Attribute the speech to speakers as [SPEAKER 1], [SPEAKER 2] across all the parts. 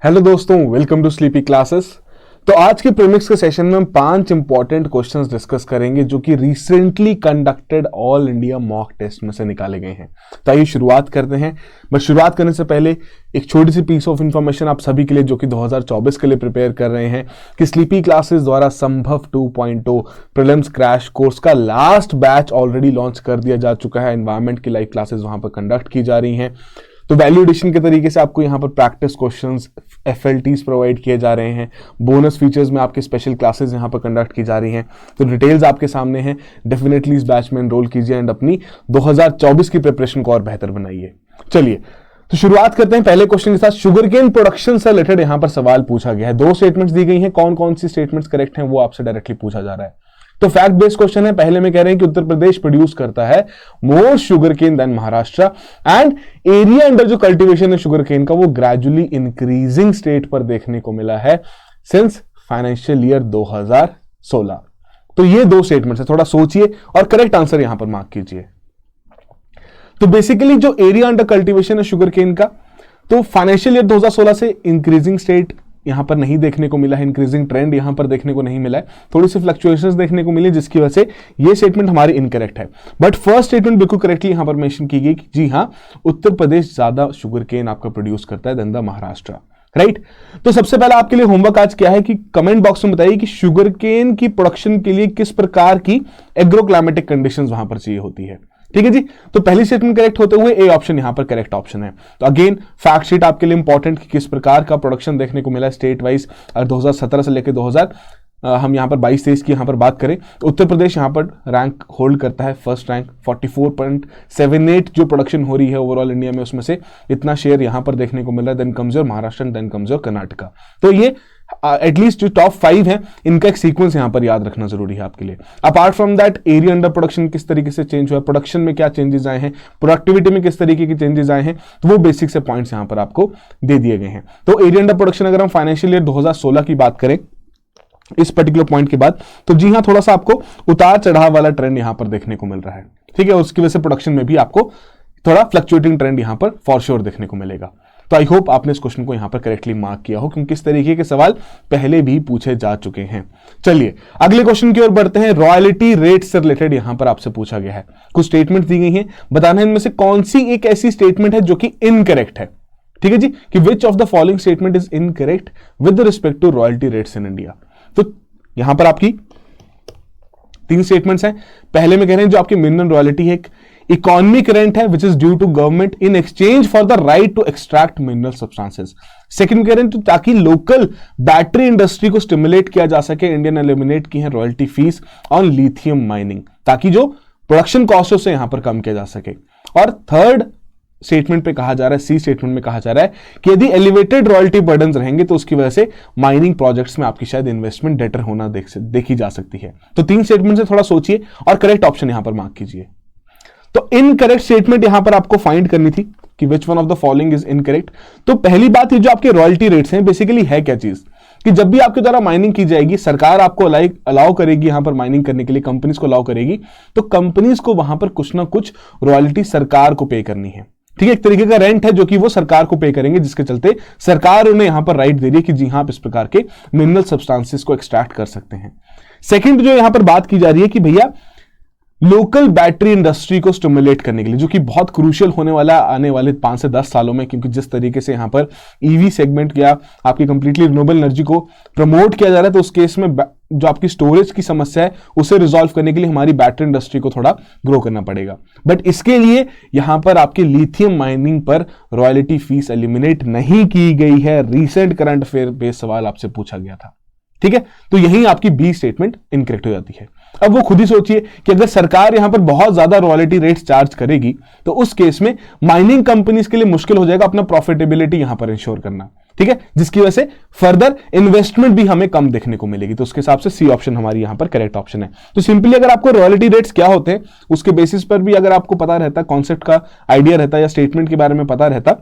[SPEAKER 1] Hello दोस्तों, welcome to sleepy classes. तो आज के प्रीमिक्स के सेशन में हम 5 इंपॉर्टेंट क्वेश्चंस डिस्कस करेंगे जो कि recently conducted all India mock test में से निकाले गए हैं। तो आइए शुरुआत करते हैं। बस शुरुआत करने से पहले एक छोटी सी पीस ऑफ इंफॉर्मेशन आप सभी के लिए जो कि 2024 के लिए प्रिपेयर कर रहे हैं कि स्लीपी क्लासेस द्वारा संभव 2.0 प्रीलिम्स क्रैश कोर्स का लास्ट बैच ऑलरेडी लॉन्च कर दिया जा चुका है। एनवायरमेंट की लाइव क्लासेस वहां पर कंडक्ट की जा रही हैं। तो वैल्यू एडिशन के तरीके से आपको यहाँ पर प्रैक्टिस क्वेश्चंस, एफएलटीज प्रोवाइड किए जा रहे हैं। बोनस फीचर्स में आपके स्पेशल क्लासेस यहाँ पर कंडक्ट की जा रही हैं। तो डिटेल्स आपके सामने हैं। डेफिनेटली इस बैच में एनरोल कीजिए एंड अपनी 2024 की प्रिपरेशन को और बेहतर बनाइए। चलिए तो शुरुआत करते हैं पहले क्वेश्चन के साथ। शुगर केन प्रोडक्शन से रिलेटेड यहाँ पर सवाल पूछा गया है। 2 स्टेटमेंट्स दी गई हैं। कौन कौन सी स्टेटमेंट्स करेक्ट हैं वो आपसे डायरेक्टली पूछा जा रहा है। तो फैक्ट बेस्ड क्वेश्चन है। पहले में कह रहे हैं कि उत्तर प्रदेश प्रोड्यूस करता है more sugar cane than Maharashtra and area under जो कल्टीवेशन है शुगर केन का वो ग्रेजुअली इंक्रीजिंग स्टेट पर देखने को मिला है सिंस फाइनेंशियल ईयर 2016। तो ये 2 स्टेटमेंट्स है। थोड़ा सोचिए और करेक्ट आंसर यहां पर मार्क कीजिए। तो बेसिकली जो एरिया अंडर कल्टीवेशन है शुगर केन का, तो फाइनेंशियल ईयर 2016 से इंक्रीजिंग स्टेट यहां पर नहीं देखने को मिला है। इंक्रीजिंग ट्रेंड यहां पर देखने को नहीं मिला है। थोड़ी सी फ्लक्चुएशंस देखने को मिली जिसकी वजह से ये स्टेटमेंट हमारी इनकरेक्ट है। बट फर्स्ट स्टेटमेंट बिल्कुल करेक्टली यहां पर मेंशन की गई कि जी हां, उत्तर प्रदेश ज्यादा शुगर केन आपका प्रोड्यूस करता है देन द महाराष्ट्र। राइट। तो सबसे पहला आपके लिए होमवर्क आज क्या है कि कमेंट बॉक्स में बताइए कि शुगर केन की प्रोडक्शन के लिए किस प्रकार की एग्रोक्लाइमेटिक कंडीशंस वहां पर चाहिए होती है। ठीक है जी। तो पहली स्टेटमेंट करेक्ट होते हुए ए ऑप्शन यहां पर करेक्ट ऑप्शन है। तो अगेन फैक्ट शीट आपके लिए इंपॉर्टेंट कि किस प्रकार का प्रोडक्शन देखने को मिला स्टेट वाइज। और 2017 से लेकर 2000 हम यहां पर 22-23 की यहां पर बात करें तो उत्तर प्रदेश यहां पर रैंक होल्ड करता है, फर्स्ट रैंक 44.78 जो प्रोडक्शन हो रही है ओवरऑल इंडिया में, उसमें से इतना शेयर यहां पर देखने को मिल रहा है। Then comes your Maharashtra, then comes your Karnataka. तो ये एटलीस्ट जो टॉप 5 है इनका एक सीक्वेंस यहां पर याद रखना जरूरी है आपके लिए। Apart from that area under production किस तरीके से चेंज हुआ है, प्रोडक्शन में क्या चेंजेस आए हैं, प्रोडक्टिविटी में किस तरीके के चेंजेस आए हैं, तो वो बेसिक से पॉइंट्स यहां पर आपको दे दिए गए हैं। तो एरिया अंडर प्रोडक्शन अगर हम फाइनेंशियल ईयर 2016 की बात करें इस पर्टिकुलर पॉइंट के बाद, तो जी हां, थोड़ा सा आपको उतार चढ़ाव वाला ट्रेंड यहां पर देखने को मिल रहा है। ठीक है। उसकी वजह से प्रोडक्शन में भी आपको थोड़ा फ्लक्चुएटिंग ट्रेंड यहां पर फॉर श्योर देखने को मिलेगा। तो आई होप आपने इस क्वेश्चन को यहां पर करेक्टली मार्क किया हो क्योंकि इस तरीके के सवाल पहले भी पूछे जा चुके हैं। चलिए अगले क्वेश्चन की ओर बढ़ते हैं। रॉयल्टी रेट से रिलेटेड यहां पर आपसे पूछा गया है। कुछ स्टेटमेंट दी गई हैं, बताना है इनमें से कौन सी एक ऐसी स्टेटमेंट है जो कि इनकरेक्ट है। ठीक है जी, कि which of the following statement is incorrect with respect to royalty rates in India. तो यहां पर आपकी 3 स्टेटमेंट्स हैं। पहले में कह रहे हैं जो आपकी मिनरल रॉयल्टी है इकोनॉमिक रेंट है which is due to government in exchange for the right to extract mineral substances. Second कह रहे हैं तो ताकि लोकल बैटरी इंडस्ट्री को स्टिमुलेट किया जा सके, इंडियन एलिमिनेट की है royalty fees on lithium mining ताकि जो प्रोडक्शन कॉस्ट से यहां पर कम किया जा सके। और थर्ड स्टेटमेंट पे कहा जा रहा है, सी स्टेटमेंट में कहा जा रहा है कि यदि एलिवेटेड रॉयल्टी बर्डन्स रहेंगे तो उसकी वजह से माइनिंग प्रोजेक्ट्स में आपकी शायद इन्वेस्टमेंट बेटर होना देखी जा सकती है। तो 3 स्टेटमेंट से थोड़ा सोचिए और करेक्ट ऑप्शन यहां पर मार्क कीजिए। तो इनकरेक्ट स्टेटमेंट यहां पर आपको फाइंड करनी थी कि which one of the following is incorrect. तो पहली बात, ये जो आपके रॉयल्टी रेट्स हैं बेसिकली है क्या चीज कि जब भी आपके द्वारा माइनिंग की जाएगी सरकार आपको अलाउ करेगी यहां पर माइनिंग करने के लिए, कंपनीज को अलाउ करेगी, तो कंपनीज को वहां पर कुछ ना कुछ रॉयल्टी सरकार को पे करनी है। ठीक है। एक तरीके का रेंट है जो कि वो सरकार को पे करेंगे, जिसके चलते सरकार उन्हें यहां पर राइट दे रही है कि जी हां आप इस प्रकार के मिनरल सब्सटेंसेस को एक्सट्रैक्ट कर सकते हैं। सेकंड जो यहां पर बात की जा रही है कि भैया लोकल बैटरी इंडस्ट्री को स्टिमुलेट करने के लिए, जो कि बहुत क्रूशियल होने वाला आने वाले 5 से 10 सालों में, क्योंकि जिस तरीके से यहां पर ईवी सेगमेंट या आपकी कंप्लीटली रिन्यूएबल एनर्जी को प्रमोट किया जा रहा है, तो उस केस में जो आपकी स्टोरेज की समस्या है उसे रिजॉल्व करने के लिए हमारी बैटरी इंडस्ट्री को थोड़ा ग्रो करना पड़ेगा। बट इसके लिए यहां पर आपकी लिथियम माइनिंग पर रॉयल्टी फीस एलिमिनेट नहीं की गई है। रिसेंट करंट अफेयर बेस्ड सवाल आपसे पूछा गया था। ठीक है। तो यही आपकी बी स्टेटमेंट इनकरेक्ट हो जाती है। अब वो खुद ही सोचिए कि अगर सरकार यहां पर बहुत ज्यादा रॉयल्टी रेट्स चार्ज करेगी तो उस केस में माइनिंग कंपनीज के लिए मुश्किल हो जाएगा अपना प्रॉफिटेबिलिटी यहां पर इंश्योर करना। ठीक है। जिसकी वजह से फर्दर इन्वेस्टमेंट भी हमें कम देखने को मिलेगी। तो उसके हिसाब से सी ऑप्शन हमारी यहां पर करेक्ट ऑप्शन है। तो सिंपली अगर आपको रॉयल्टी रेट्स क्या होते हैं उसके बेसिस पर भी अगर आपको पता रहता, कॉन्सेप्ट का आइडिया रहता या स्टेटमेंट के बारे में पता रहता,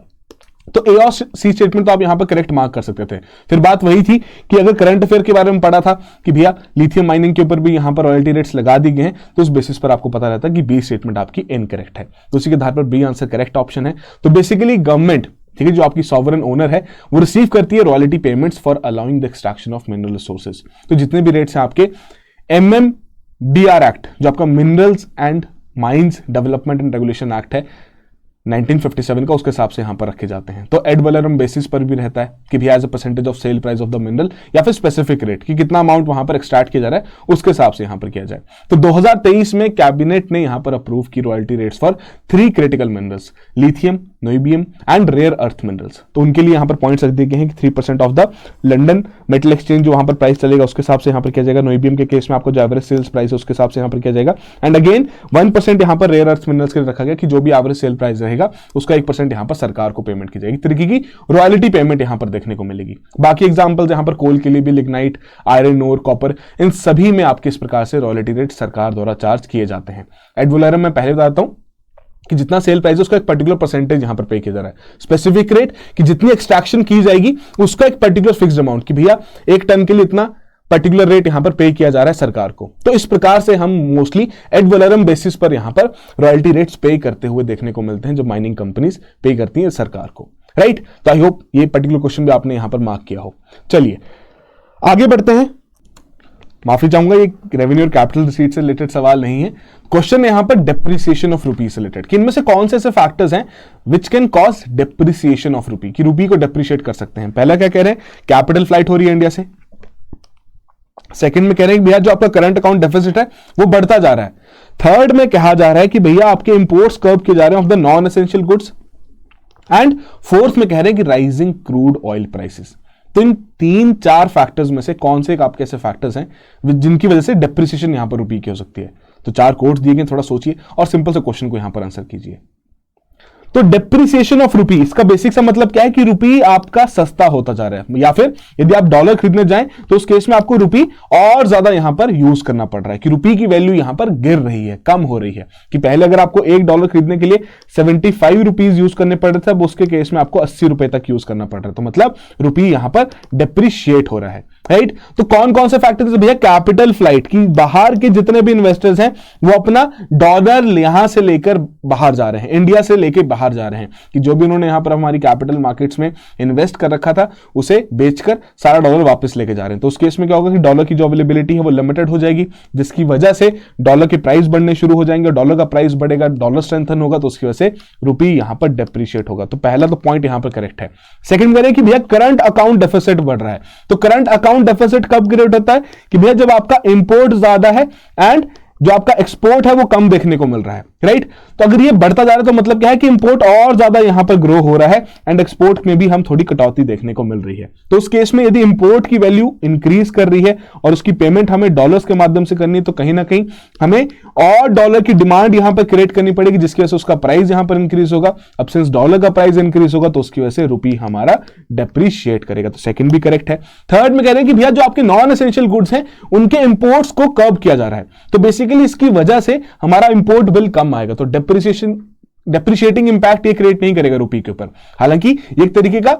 [SPEAKER 1] तो ए और सी स्टेटमेंट तो आप यहां पर करेक्ट मार्क कर सकते थे। फिर बात वही थी कि अगर करंट अफेयर के बारे में पढ़ा था कि भैया लिथियम माइनिंग के ऊपर भी यहां पर रॉयल्टी रेट्स लगा दी गए हैं, तो उस बेसिस पर आपको पता रहता कि बी स्टेटमेंट आपकी इनकरेक्ट है। तो उसी के आधार पर बी आंसर करेक्ट ऑप्शन है। तो बेसिकली गवर्नमेंट ठीक है, जो आपकी सॉवरन ओनर है वो रिसीव करती है royalty payments for allowing the extraction of mineral resources. तो जितने भी रेट्स हैं आपके MMDR एक्ट, जो आपका minerals and mines development and regulation act है 1957 का, उसके हिसाब से यहां पर रखे जाते हैं। तो एड वैलोरम बेसिस पर भी रहता है कि भैया as a percentage of sale price of the mineral, या फिर स्पेसिफिक रेट कि कितना अमाउंट वहां पर एक्सट्रैक्ट किया जा रहा है उसके हिसाब से यहां पर किया जाए। तो 2023 में कैबिनेट ने यहां पर अप्रूव की royalty rates for 3 critical minerals, lithium, niobium and rare earth minerals. तो उनके लिए यहां पर पॉइंट्स रख दिए गए हैं कि 3% of the London metal exchange जो वहां पर प्राइस चलेगा उसके हिसाब से यहां पर किया जाएगा। नोइबियम के केस में आपको जो एवरेज सेल्स प्राइस है उसके हिसाब से यहां पर किया जाएगा। एंड अगेन 1% यहां पर रेयर अर्थ मिनरल्स के लिए रखा गया कि जो भी एवरेज सेल प्राइस रहेगा उसका 1% यहां पर सरकार को पेमेंट की जाएगी। तरीके की रॉयल्टी पेमेंट यहां पर देखने को मिलेगी। बाकी एग्जांपल्स यहां पर कोल के लिए भी लिग्नाइट, आयरन ओर, कॉपर, इन सभी में आपके इस प्रकार से रॉयल्टी रेट सरकार द्वारा चार्ज किए जाते हैं। एड वैलोरम मैं पहले बताता हूं कि जितना सेल प्राइस है उसका एक पर्टिकुलर परसेंटेज यहां पर पे किया जा रहा है। स्पेसिफिक रेट कि जितनी एक्सट्रैक्शन की जाएगी उसका एक पर्टिकुलर फिक्स्ड अमाउंट कि भैया 1 टन के लिए इतना पर्टिकुलर रेट यहां पर पे किया जा रहा है सरकार को। तो इस प्रकार से हम मोस्टली एड वैलोरम बेसिस पर यहां पर रॉयल्टी रेट्स पे करते हुए देखने को मिलते हैं, जो माइनिंग कंपनीज पे करती हैं सरकार को, राइट। तो आई होप ये पर्टिकुलर क्वेश्चन भी आपने यहां पर मार्क किया हो। चलिए आगे बढ़ते हैं। माफी चाहूंगा, ये रेवेन्यू और कैपिटल रिसीट से रिलेटेड सवाल नहीं है। क्वेश्चन यहां पर डेप्रिसिएशन ऑफ रुपी से रिलेटेड कि इनमें से कौन से ऐसे फैक्टर्स हैं which can cause depreciation of rupee, कि रुपी को डेप्रिशिएट कर सकते हैं। पहला क्या कह रहे हैं, कैपिटल फ्लाइट हो रही है इंडिया से। सेकंड में कह रहे हैं भैया जो आपका करंट अकाउंट डेफिसिट है वो बढ़ता जा रहा है। थर्ड में कहा जा रहा है कि भैया आपके इंपोर्ट्स कर्व किए जा रहे हैं of the non essential goods. And fourth में कह रहे हैं कि राइजिंग क्रूड ऑयल प्राइसेस। तो इन 3-4 फैक्टर्स में से कौन से एक आपके ऐसे फैक्टर्स हैं जिनकी वजह से डेप्रिसिएशन यहां पर रुपी की हो सकती है। तो 4 कोड्स दिए गए, थोड़ा सोचिए और सिंपल से क्वेश्चन को यहां पर आंसर कीजिए। तो डेप्रिसिएशन ऑफ रुपी, इसका बेसिक सा मतलब क्या है कि रुपी आपका सस्ता होता जा रहा है, या फिर यदि आप डॉलर खरीदने जाएं तो उस केस में आपको रुपी और ज्यादा यहां पर यूज करना पड़ रहा है, कि रुपी की वैल्यू यहां पर गिर रही है, कम हो रही है। कि पहले अगर आपको $1 खरीदने के लिए 75 रुपीज यूज करने पड़ रहे थे, अब उसके केस में आपको 80 रुपए तक यूज करना पड़ रहा है। तो मतलब रुपी यहां पर डेप्रिशिएट हो रहा है, राइट। तो कौन कौन से फैक्टर्स भैया, कैपिटल फ्लाइट की बाहर के जितने भी इन्वेस्टर्स हैं वो अपना डॉलर यहां से लेकर बाहर जा रहे हैं, इंडिया से लेकर बाहर जा रहे हैं, कि जो भी उन्होंने यहां पर हमारी कैपिटल मार्केट्स में इन्वेस्ट कर रखा था उसे बेचकर सारा डॉलर वापस लेके जा रहे हैं। तो उस केस में क्या होगा कि डॉलर की जो अवेलेबिलिटी है वो लिमिटेड हो जाएगी, जिसकी वजह से डॉलर के प्राइस बढ़ने शुरू हो जाएंगे। डॉलर का प्राइस बढ़ेगा, डॉलर स्ट्रेंथन होगा, तो उसकी वजह से रुपी यहां पर डेप्रिशिएट होगा। तो पहला तो पॉइंट यहां पर करेक्ट है। सेकंड करें कि भैया करंट अकाउंट डेफिसिट बढ़ रहा है। तो करंट अकाउंट डेफिसिट कब क्रिएट होता है, कि भैया जब आपका इंपोर्ट ज्यादा है एंड जो आपका एक्सपोर्ट है वो कम देखने को मिल रहा है, राइट। तो अगर ये बढ़ता जा रहा है तो मतलब क्या है कि इंपोर्ट और ज्यादा यहां पर ग्रो हो रहा है एंड एक्सपोर्ट में भी हम थोड़ी कटौती देखने को मिल रही है। तो उस केस में यदि इंपोर्ट की वैल्यू इंक्रीज कर रही है और उसकी पेमेंट हमें डॉलर्स के माध्यम से करनी है, तो कहीं ना कहीं हमें और डॉलर की डिमांड यहां पर क्रिएट करनी पड़ेगी, जिसकी वजह से उसका प्राइस यहां पर इंक्रीज होगा। अब सिंस डॉलर का प्राइस इंक्रीज होगा तो उसकी वजह से रुपी हमारा डेप्रिशिएट करेगा। तो सेकंड भी करेक्ट है। थर्ड में कह रहे हैं कि भैया जो आपके नॉन एसेंशियल गुड्स हैं उनके इंपोर्ट्स को कर्ब किया जा रहा है, तो बेसिकली इसकी वजह से हमारा इंपोर्ट बिल कम आएगा। तो डेप्रिशिएटिंग इंपैक्ट ये क्रिएट नहीं करेगा रुपी के ऊपर। हालांकि एक तरीके का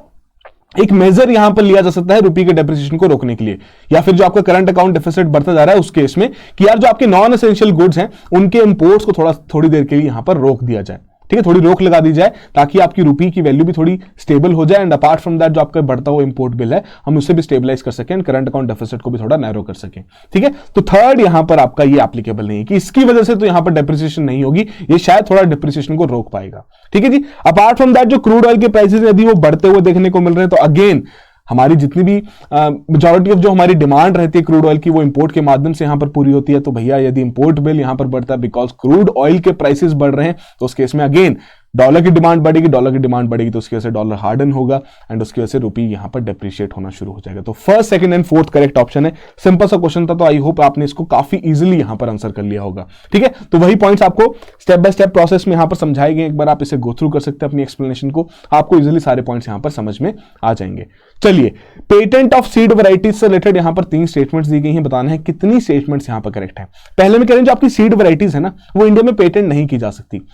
[SPEAKER 1] एक मेजर यहां पर लिया जा सकता है रुपी के डेप्रिसिएशन को रोकने के लिए, या फिर जो आपका करंट अकाउंट डेफिसिट बढ़ता जा रहा है उस केस में कि यार जो आपके नॉन एसेंशियल गुड्स हैं उनके इंपोर्ट्स को थोड़ी देर के लिए यहां पर रोक दिया जाए, ठीक है, थोड़ी रोक लगा दी जाए, ताकि आपकी रुपी की वैल्यू भी थोड़ी स्टेबल हो जाए। एंड अपार्ट फ्रॉम दैट जो आपका बढ़ता हुआ इंपोर्ट बिल है हम उसे भी स्टेबलाइज कर सकें, करंट अकाउंट डेफिसिट को भी थोड़ा नैरो कर सकें, ठीक है। तो थर्ड यहां पर आपका ये एप्लीकेबल नहीं है कि इसकी वजह से तो यहां पर डेप्रिसिएशन नहीं होगी, ये शायद थोड़ा डेप्रिसिएशन को रोक पाएगा, ठीक है जी। अपार्ट फ्रॉम दैट जो क्रूड ऑयल के प्राइसेस यदि वो बढ़ते हुए देखने को मिल रहे हैं, तो अगेन हमारी जितनी भी मेजॉरिटी ऑफ जो हमारी डिमांड रहती है क्रूड ऑयल की वो इंपोर्ट के माध्यम से यहां पर पूरी होती है। तो भैया यदि इंपोर्ट बिल यहां पर बढ़ता है बिकॉज क्रूड ऑयल के प्राइसेस बढ़ रहे हैं, तो उस केस में अगेन डॉलर की डिमांड बढ़ेगी, डॉलर की डिमांड बढ़ेगी तो उसकी वजह से डॉलर हार्डन होगा एंड उसकी वजह से रुपी यहां पर डेप्रिशिएट होना शुरू हो जाएगा। तो first, second and fourth correct option है। सिंपल सा क्वेश्चन था, तो आई होप आपने इसको काफी इजीली यहां पर आंसर कर लिया होगा, ठीक है। तो वही पॉइंट्स आपको स्टेप बाय स्टेप प्रोसेस में यहां पर समझाए गए, एक बार आप इसे गो थ्रू कर सकते हैं अपनी एक्सप्लेनेशन को, आपको इजीली सारे पॉइंट्स यहां पर समझ में आ जाएंगे। चलिए, पेटेंट ऑफ सीड वैरायटीज से रिलेटेड यहां पर 3 स्टेटमेंट्स दी गई हैं, बताना है कितनी स्टेटमेंट्स यहां पर करेक्ट है। पहले में कह रहे हैं जो आपकी सीड वैरायटीज है ना वो इंडिया में पेटेंट नहीं की जा सकती।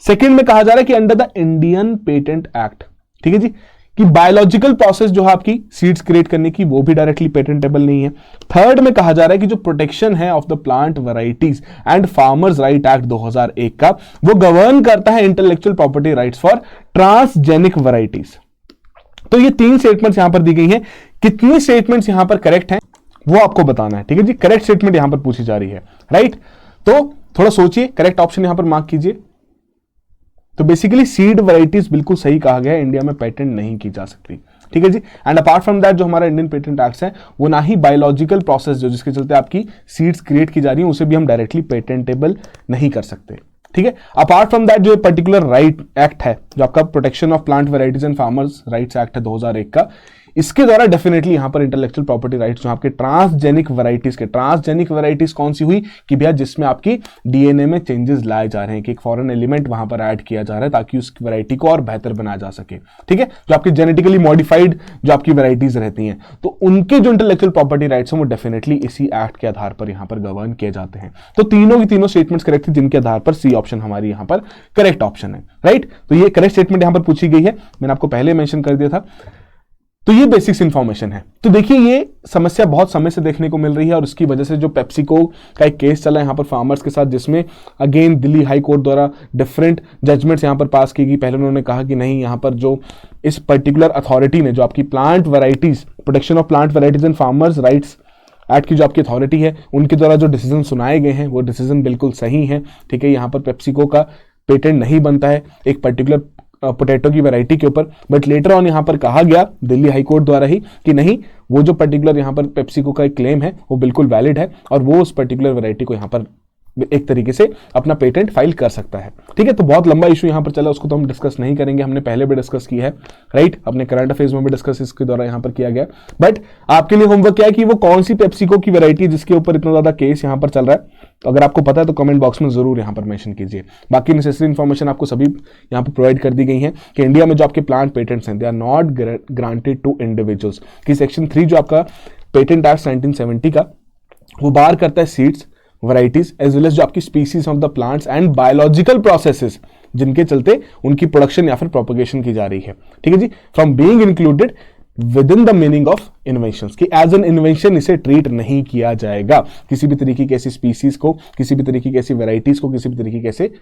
[SPEAKER 1] सेकंड में कहा जा रहा है कि under the Indian patent act, ठीक है जी, कि बायोलॉजिकल प्रोसेस जो है आपकी सीड्स क्रिएट करने की वो भी डायरेक्टली पेटेंटेबल नहीं है। थर्ड में कहा जा रहा है कि जो प्रोटेक्शन है of the plant varieties and farmers right act 2001 का वो गवर्न करता है intellectual property rights for transgenic varieties. तो ये 3 स्टेटमेंट्स यहां पर दी गई हैं। कितनी स्टेटमेंट्स यहां पर करेक्ट हैं वो आपको बताना है, ठीक है जी। करेक्ट स्टेटमेंट यहां पर पूछी जा रही है, राइट। तो थोड़ा सोचिए, करेक्ट ऑप्शन यहां पर मार्क कीजिए। तो बेसिकली सीड वैरायटीज बिल्कुल सही कहा गया है, इंडिया में पेटेंट नहीं की जा सकती, ठीक है जी। एंड अपार्ट फ्रॉम दैट जो हमारा इंडियन पेटेंट एक्ट है वो ना ही बायोलॉजिकल प्रोसेस जो जिसके चलते आपकी सीड्स क्रिएट की जा रही है उसे भी हम डायरेक्टली पेटेंटेबल नहीं कर सकते, ठीक है। अपार्ट फ्रॉम दैट जो पर्टिकुलर राइट एक्ट है जो आपका protection of plant varieties and farmers rights act है 2001 का, इसके द्वारा डेफिनेटली यहां पर इंटेलेक्चुअल प्रॉपर्टी राइट्स जो आपके ट्रांसजेनिक वैरायटीज के, ट्रांसजेनिक वैरायटीज कौन सी हुई कि भैया जिसमें आपकी डीएनए में चेंजेस लाए जा रहे हैं कि एक फॉरेन एलिमेंट वहां पर ऐड किया जा रहा है ताकि उस वैरायटी को और बेहतर बनाया जा सके, ठीक है। जो आपकी जेनेटिकली मॉडिफाइड जो आपकी वैरायटीज रहती हैं तो उनके जो इंटेलेक्चुअल प्रॉपर्टी राइट्स हैं वो डेफिनेटली इसी एक्ट के आधार पर यहां पर गवर्न किए जाते हैं। तो तीनों की तीनों स्टेटमेंट्स करेक्ट थी जिनके आधार पर सी ऑप्शन हमारी यहां पर करेक्ट ऑप्शन है, राइट। तो ये करेक्ट स्टेटमेंट यहां पर पूछी गई है, मैंने आपको पहले मेंशन कर दिया था। तो ये बेसिक्स इंफॉर्मेशन है। तो देखिए ये समस्या बहुत समय से देखने को मिल रही है और उसकी वजह से जो पेप्सिको का एक केस चला है यहाँ पर फार्मर्स के साथ, जिसमें अगेन दिल्ली हाई कोर्ट द्वारा डिफरेंट जजमेंट्स यहाँ पर पास की गई। पहले उन्होंने कहा कि नहीं, यहाँ पर जो इस पर्टिकुलर अथॉरिटी ने जो आपकी plant varieties, protection of plant varieties and farmers rights act की जो आपकी अथॉरिटी है उनके द्वारा जो डिसीजन सुनाए गए हैं वो डिसीजन बिल्कुल सही है, ठीक है। यहाँ पर पेप्सिको का पेटेंट नहीं बनता है एक पर्टिकुलर पोटैटो की वैरायटी के ऊपर, बट लेटर ऑन यहां पर कहा गया दिल्ली हाई कोर्ट द्वारा ही कि नहीं, वो जो पर्टिकुलर यहां पर पेप्सिको का एक क्लेम है वो बिल्कुल वैलिड है और वो उस पर्टिकुलर वैरायटी को यहां पर एक तरीके से अपना पेटेंट फाइल कर सकता है, ठीक है। तो बहुत लंबा इशू यहां पर चला, उसको तो हम डिस्कस नहीं करेंगे, हमने पहले भी डिस्कस किया है, राइट। अपने करंट अफेयर्स में भी डिस्कस इसके द्वारा यहां पर किया गया। बट आपके लिए होमवर्क क्या है कि वो कौन सी पेप्सिको की वैरायटी जिसके ऊपर इतना ज्यादा केस यहां पर चल रहा है, तो अगर आपको पता है तो कमेंट बॉक्स में जरूर यहां पर मेंशन कीजिए। बाकी नेसेसरी इंफॉर्मेशन आपको सभी यहां पर प्रोवाइड कर दी गई है कि इंडिया में जो आपके प्लांट पेटेंट्स हैं they are not granted to individuals, कि सेक्शन 3 जो आपका पेटेंट एक्ट 1970 का वो बार करता है seeds, varieties as well as जो आपकी species of the plants and biological processes जिनके चलते उनकी प्रोडक्शन या फिर प्रोपगेशन की जा रही है, ठीक है जी, from being included with in the meaning of inventions, कि एज एन इन्वेंशन इसे ट्रीट नहीं किया जाएगा, किसी भी तरीके की ऐसी स्पीसीज को, किसी भी तरीके की ऐसी वैरायटीज को, किसी भी तरीके के ऐसे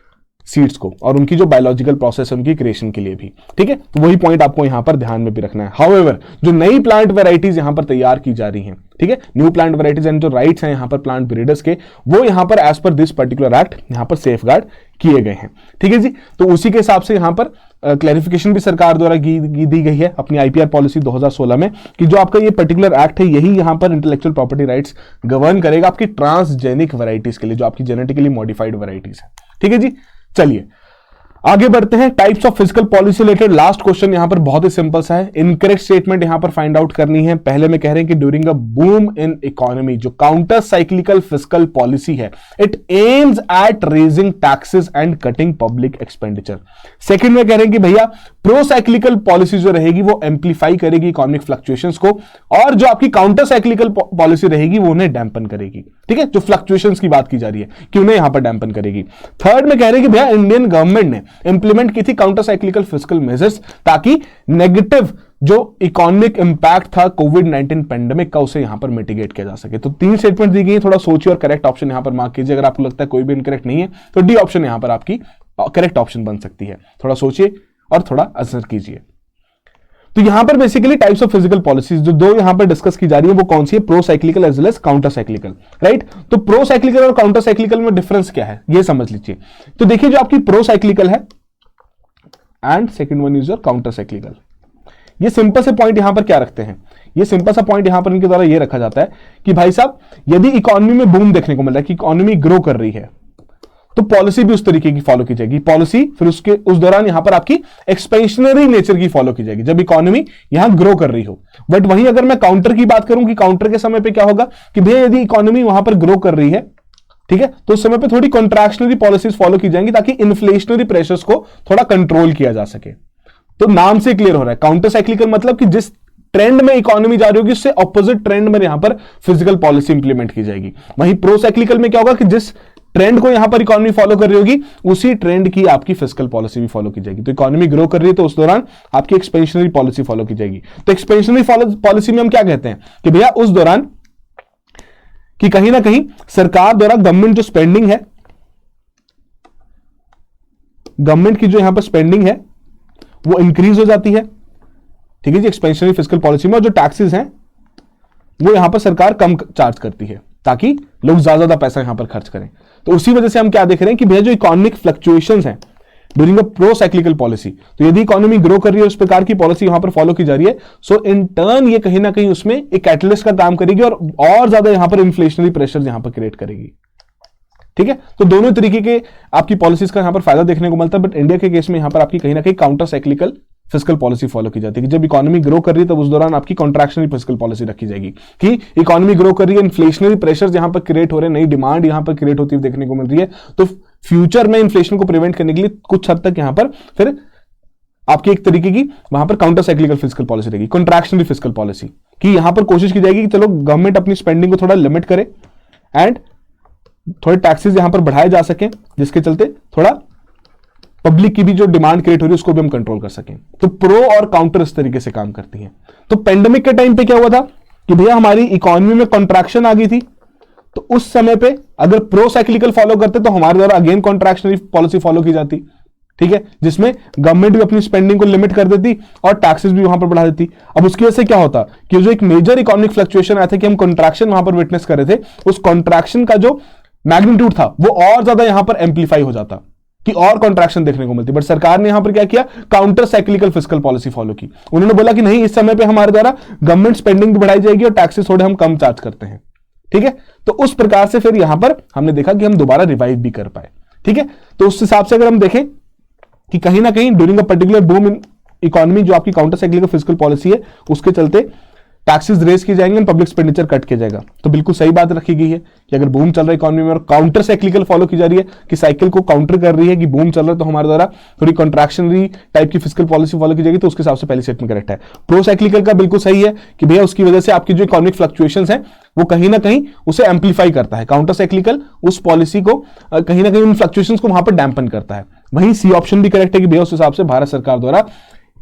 [SPEAKER 1] सीड्स को और उनकी जो बायोलॉजिकल प्रोसेस है उनकी क्रिएशन के लिए भी, ठीक है। तो वही पॉइंट आपको यहां पर ध्यान में भी रखना है। हाउएवर जो नई प्लांट वैरायटीज यहां पर तैयार की जा रही हैं, ठीक है, न्यू प्लांट वैरायटीज एंड जो राइट्स हैं यहां पर प्लांट ब्रीडर्स के, वो यहां पर as per this particular act यहां पर सेफगार्ड किए गए हैं, ठीक है जी। तो उसी के हिसाब से यहां पर क्लैरिफिकेशन भी सरकार द्वारा दी गई है अपनी आईपीआर पॉलिसी 2016 में कि जो आपका ये पर्टिकुलर एक्ट है यही यहां पर इंटेलेक्चुअल प्रॉपर्टी राइट्स गवर्न करेगा आपकी ट्रांसजेनिक वैरायटीज के लिए, जो आपकी जेनेटिकली मॉडिफाइड वैरायटीज है, ठीक है जी। चलिए आगे बढ़ते हैं। Types of physical policy related last question यहां पर बहुत ही सिंपल सा है, इनकरेक्ट स्टेटमेंट यहां पर फाइंड आउट करनी है। पहले में कह रहे हैं कि during a boom in economy जो काउंटर साइक्लिकल फिजिकल पॉलिसी है it aims at raising taxes and cutting public expenditure. Second में कह रहे हैं कि भैया प्रो साइक्लिकल पॉलिसी जो रहेगी वो एम्पलीफाई करेगी इकोनॉमिक फ्लक्चुएशंस को, और जो आपकी काउंटर साइक्लिकल पॉलिसी रहेगी वो उन्हें डैम्पन करेगी, ठीक है, जो फ्लक्चुएशंस की बात की जा रही है कि उन्हें यहां पर डैम्पन करेगी। थर्ड में कह रहे हैं कि भैया इंडियन गवर्नमेंट ने इंप्लीमेंट की थी काउंटर साइक्लिकल फिजिकल मेजर्स ताकि नेगेटिव जो इकोनॉमिक इंपैक्ट था कोविड-19 पेंडेमिक का उसे यहां पर मिटिगेट किया जा सके। तो 3 स्टेटमेंट दी गई है, थोड़ा सोचिए और करेक्ट ऑप्शन यहां पर मार्क कीजिए। अगर आपको लगता है कोई भी इनकरेक्ट नहीं है तो डी ऑप्शन यहां पर आपकी करेक्ट ऑप्शन बन सकती है। थोड़ा सोचिए और थोड़ा असर कीजिए। तो यहां पर basically types of physical policies जो दो यहां पर डिस्कस की जा रही है वो कौन सी है, pro cyclical as well as counter cyclical, right. तो प्रो साइक्लिकल और काउंटर साइक्लिकल में डिफरेंस क्या है ये समझ लीजिए। तो देखिए जो आपकी प्रो साइक्लिकल है and second one is your counter cyclical, ये सिंपल से पॉइंट यहां पर क्या रखते हैं, ये सिंपल सा पॉइंट यहां पर इनके द्वारा ये रखा जाता है कि भाई साहब यदि इकोनॉमी में बूम देखने को मिल रहा है कि इकोनॉमी ग्रो कर रही है तो पॉलिसी भी उस तरीके की फॉलो की जाएगी। पॉलिसी फिर उसके उस दौरान यहां पर आपकी एक्सपेंशनरी नेचर की फॉलो की जाएगी जब इकोनॉमी यहां ग्रो कर रही हो। बट वहीं अगर मैं काउंटर की बात करूं कि काउंटर के समय पे क्या होगा कि भैया यदि इकोनॉमी वहां पर ग्रो कर रही है, ठीक है, तो उस समय पे थोड़ी कॉन्ट्रैक्शनरी पॉलिसीज फॉलो की जाएंगी ताकि इन्फ्लेशनरी प्रेशर्स को थोड़ा कंट्रोल किया जा सके। तो नाम से क्लियर हो रहा है काउंटर साइक्लिकल मतलब कि जिस ट्रेंड में इकोनॉमी जा रही होगी उससे ऑपोजिट ट्रेंड में यहां पर फिजिकल पॉलिसी इंप्लीमेंट की जाएगी। वहीं प्रो साइक्लिकल में क्या होगा कि जिस ट्रेंड को यहां पर इकोनॉमी फॉलो कर रही होगी, उसी ट्रेंड की आपकी फिस्कल पॉलिसी भी फॉलो की जाएगी। तो इकोनॉमी ग्रो कर रही है तो उस दौरान आपकी एक्सपेंशनरी पॉलिसी फॉलो की जाएगी। तो एक्सपेंशनरी पॉलिसी में हम क्या कहते हैं कि भैया उस दौरान कि कहीं ना कहीं सरकार द्वारा गवर्नमेंट जो स्पेंडिंग है, गवर्नमेंट की जो यहां पर स्पेंडिंग है वो इंक्रीज हो जाती है, ठीक है जी। एक्सपेंशनरी फिस्कल पॉलिसी में और जो टैक्सेस हैं वो यहां पर सरकार कम चार्ज करती है ताकि लोग ज्यादा पैसा यहां पर खर्च करें। तो उसी वजह से हम क्या देख रहे हैं कि भैया जो इकोनॉमिक फ्लक्चुएशंस हैं during a pro cyclical policy, तो यदि इकोनॉमी ग्रो कर रही है उस प्रकार की पॉलिसी यहां पर फॉलो की जा रही है, सो इन टर्न ये कहीं ना कहीं उसमें एक कैटलिस्ट का काम करेगी और ज्यादा यहां पर इन्फ्लेशनरी प्रेशर यहां पर क्रिएट करेगी, ठीक है। तो दोनों तरीके के आपकी पॉलिसीज का यहां पर फायदा देखने को मिलता है, बट इंडिया के केस में यहां पर आपकी कहीं ना कहीं counter cyclical fiscal policy follow की जाती है कि जब इकोनॉमी ग्रो कर रही है तब उस दौरान आपकी कॉन्ट्रैक्शनरी फिस्कल पॉलिसी रखी जाएगी कि इकोनॉमी ग्रो कर रही है, इन्फ्लेशनरी प्रेशर्स यहां पर क्रिएट हो रहे हैं, नई डिमांड यहां पर क्रिएट होती हुई देखने को मिल रही है, तो फ्यूचर में इन्फ्लेशन को प्रिवेंट करने के लिए कुछ हद तक यहां पर फिर आपकी एक तरीके की वहां पर काउंटर साइक्लिकल फिस्कल पॉलिसी रहेगी, कॉन्ट्रैक्शनरी फिस्कल पॉलिसी कि यहां पर कोशिश की जाएगी कि चलो गवर्नमेंट अपनी स्पेंडिंग को थोड़ा लिमिट करे एंड थोड़े टैक्सेस यहां पर बढ़ाए जा सकें, जिसके चलते थोड़ा पब्लिक की भी जो डिमांड क्रिएट हो रही है उसको भी हम कंट्रोल कर सकें। तो प्रो और काउंटर इस तरीके से काम करती हैं। तो पेंडेमिक के टाइम पे क्या हुआ था कि भैया हमारी इकोनॉमी में कॉन्ट्रैक्शन आ गई थी, तो उस समय पे अगर प्रो साइक्लिकल फॉलो करते तो हमारे द्वारा अगेन कॉन्ट्रैक्शनरी पॉलिसी फॉलो की जाती, ठीक है, जिसमें गवर्नमेंट भी अपनी स्पेंडिंग को लिमिट कर देती और टैक्सेस भी वहां पर बढ़ा देती। अब उसकी वजह से क्या होता कि जो एक मेजर इकोनॉमिक फ्लक्चुएशन आया था कि हम कॉन्ट्रैक्शन वहां पर विटनेस कर रहे थे, उस कॉन्ट्रैक्शन का जो मैग्नीट्यूड था वो और ज्यादा यहां पर एम्पलीफाई हो जाता कि और कॉन्ट्रैक्शन देखने को मिलती। बट सरकार ने यहां पर क्या किया, counter cyclical fiscal policy follow की। उन्होंने बोला कि नहीं, इस समय पे हमारे द्वारा गवर्नमेंट स्पेंडिंग भी बढ़ाई जाएगी और टैक्सेस थोड़े हम कम चार्ज करते हैं, ठीक है। तो उस प्रकार से फिर यहां पर हमने देखा कि हम दोबारा रिवाइव भी कर पाए, ठीक है। तो उस हिसाब से अगर हम देखें कि कहीं ना कहीं during a particular boom in economy जो आपकी काउंटर साइक्लिकल फिस्कल पॉलिसी है उसके चलते टैक्सेस रेज किए जाएंगे, पब्लिक एक्सपेंडिचर कट किया जाएगा। तो बिल्कुल सही बात रखी गई है कि अगर बूम चल रहा है इकोनॉमी में और काउंटर साइक्लिकल फॉलो की जा रही है कि साइकिल को काउंटर कर रही है कि बूम चल रहा है तो हमारे द्वारा थोड़ी कॉन्ट्रैक्शनरी टाइप की फिस्कल पॉलिसी फॉलो की जाएगी, तो उसके हिसाब से पहली स्टेटमेंट करेक्ट है। प्रो साइक्लिकल का बिल्कुल सही है कि भैया उसकी वजह से आपकी जो इकोनॉमिक फ्लक्चुएशंस है वो कहीं ना कहीं उसे एम्पलीफाई करता है। काउंटर साइक्लिकल उस पॉलिसी को कहीं ना कहीं उन फ्लक्चुएशंस को वहां पर डैम्पन करता है। वहीं सी ऑप्शन भी करेक्ट है कि भैया उस हिसाब से भारत सरकार द्वारा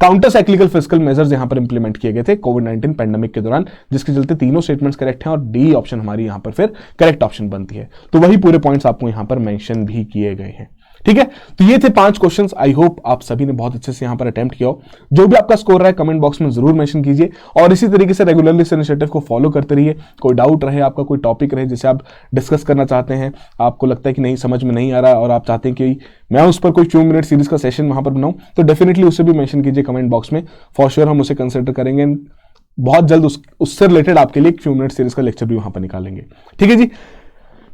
[SPEAKER 1] काउंटर साइक्लिकल फिस्कल मेजर्स यहां पर इंप्लीमेंट किए गए थे कोविड-19 पेंडेमिक के दौरान, जिसके चलते तीनों स्टेटमेंट्स करेक्ट हैं और डी ऑप्शन हमारी यहां पर फिर करेक्ट ऑप्शन बनती है। तो वही पूरे पॉइंट्स आपको यहां पर मेंशन भी किए गए हैं, ठीक है। तो ये थे 5 क्वेश्चंस। आई होप आप सभी ने बहुत अच्छे से यहां पर अटेम्प्ट किया हो। जो भी आपका स्कोर रहा है कमेंट बॉक्स में जरूर मेंशन कीजिए और इसी तरीके से रेगुलरली इस इनिशिएटिव को फॉलो करते रहिए। कोई डाउट रहे, आपका कोई टॉपिक रहे जिसे आप डिस्कस करना चाहते हैं, आपको लगता है कि नहीं समझ में नहीं आ रहा और आप चाहते हैं कि मैं उस पर कोई 2 मिनट सीरीज का सेशन वहां पर बनाऊं, तो डेफिनेटली उसे भी मेंशन कीजिए कमेंट बॉक्स में। फॉर श्योर हम उसे कंसिडर करेंगे, बहुत जल्द उससे रिलेटेड आपके लिए 2 मिनट सीरीज का लेक्चर भी वहां पर निकालेंगे, ठीक है जी।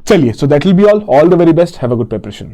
[SPEAKER 1] चलिए, so that will be all the very best, have a good preparation.